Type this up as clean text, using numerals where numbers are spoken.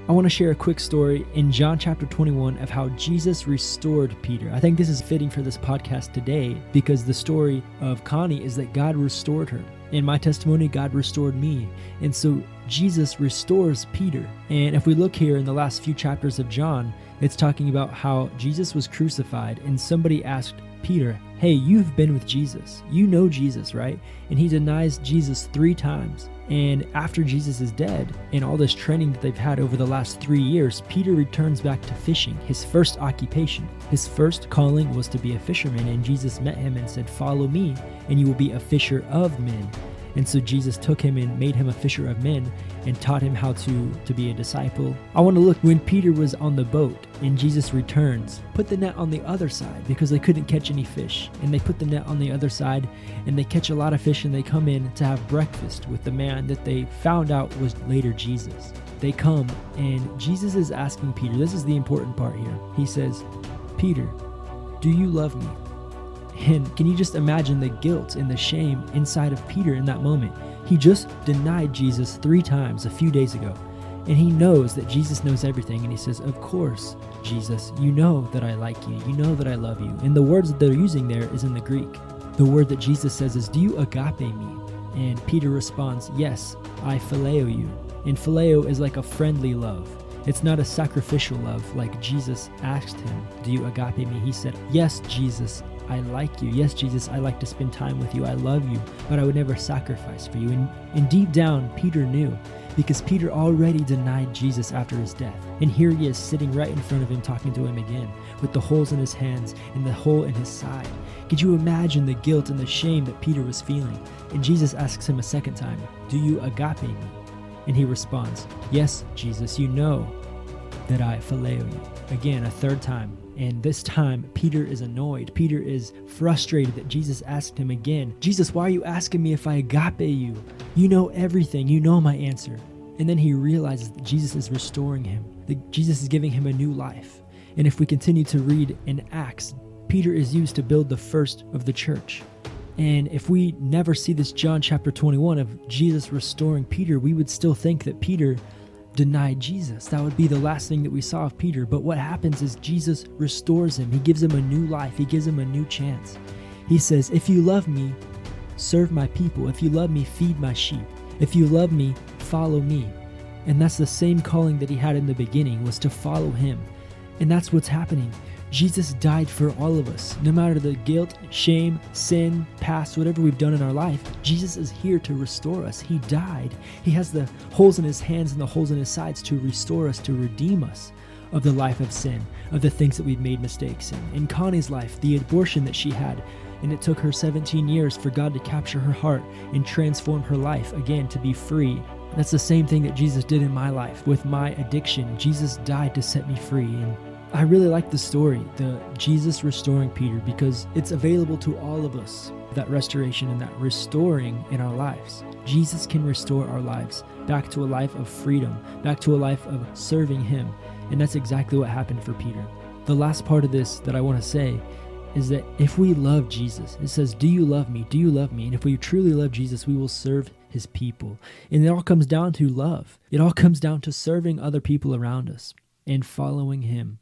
I want to share a quick story in John chapter 21 of how Jesus restored Peter. I think this is fitting for this podcast today because the story of Connie is that God restored her. In my testimony, God restored me. And so Jesus restores Peter. And if we look here in the last few chapters of John, it's talking about how Jesus was crucified and somebody asked Peter, hey, you've been with Jesus. You know Jesus, right? And he denies Jesus 3 times. And after Jesus is dead and all this training that they've had over the last 3 years, Peter returns back to fishing, his first occupation. His first calling was to be a fisherman, and Jesus met him and said, follow me and you will be a fisher of men. And so Jesus took him and made him a fisher of men and taught him how to be a disciple. I want to look when Peter was on the boat and Jesus returns, put the net on the other side because they couldn't catch any fish. And they put the net on the other side and they catch a lot of fish and they come in to have breakfast with the man that they found out was later Jesus. They come and Jesus is asking Peter, this is the important part here. He says, Peter, do you love me? And can you just imagine the guilt and the shame inside of Peter in that moment? He just denied Jesus 3 times a few days ago. And he knows that Jesus knows everything. And he says, of course, Jesus, you know that I like you. You know that I love you. And the words that they're using there is in the Greek. The word that Jesus says is, do you agape me? And Peter responds, yes, I phileo you. And phileo is like a friendly love. It's not a sacrificial love like Jesus asked him, do you agape me? He said, yes, Jesus, I like you. Yes, Jesus, I like to spend time with you. I love you, but I would never sacrifice for you. And deep down, Peter knew because Peter already denied Jesus after his death. And here he is sitting right in front of him, talking to him again with the holes in his hands and the hole in his side. Could you imagine the guilt and the shame that Peter was feeling? And Jesus asks him a second time, do you agape me? And he responds, yes, Jesus, you know that I phileo you. Again, a third time. And this time, Peter is annoyed. Peter is frustrated that Jesus asked him again, Jesus, why are you asking me if I agape you? You know everything. You know my answer. And then he realizes that Jesus is restoring him, that Jesus is giving him a new life. And if we continue to read in Acts, Peter is used to build the first of the church. And if we never see this John chapter 21 of Jesus restoring Peter, we would still think that Peter denied Jesus. That would be the last thing that we saw of Peter. But what happens is Jesus restores him. He gives him a new life. He gives him a new chance. He says, if you love me, serve my people. If you love me, feed my sheep. If you love me, follow me. And that's the same calling that he had in the beginning, was to follow him. And that's what's happening. Jesus died for all of us. No matter the guilt, shame, sin, past, whatever we've done in our life, Jesus is here to restore us. He died. He has the holes in his hands and the holes in his sides to restore us, to redeem us of the life of sin, of the things that we've made mistakes in. In Connie's life, the abortion that she had, and it took her 17 years for God to capture her heart and transform her life again to be free. That's the same thing that Jesus did in my life with my addiction. Jesus died to set me free. And I really like the story, the Jesus restoring Peter, because it's available to all of us, that restoration and that restoring in our lives. Jesus can restore our lives back to a life of freedom, back to a life of serving him. And that's exactly what happened for Peter. The last part of this that I want to say is that if we love Jesus, it says, do you love me? Do you love me? And if we truly love Jesus, we will serve his people. And it all comes down to love. It all comes down to serving other people around us and following him.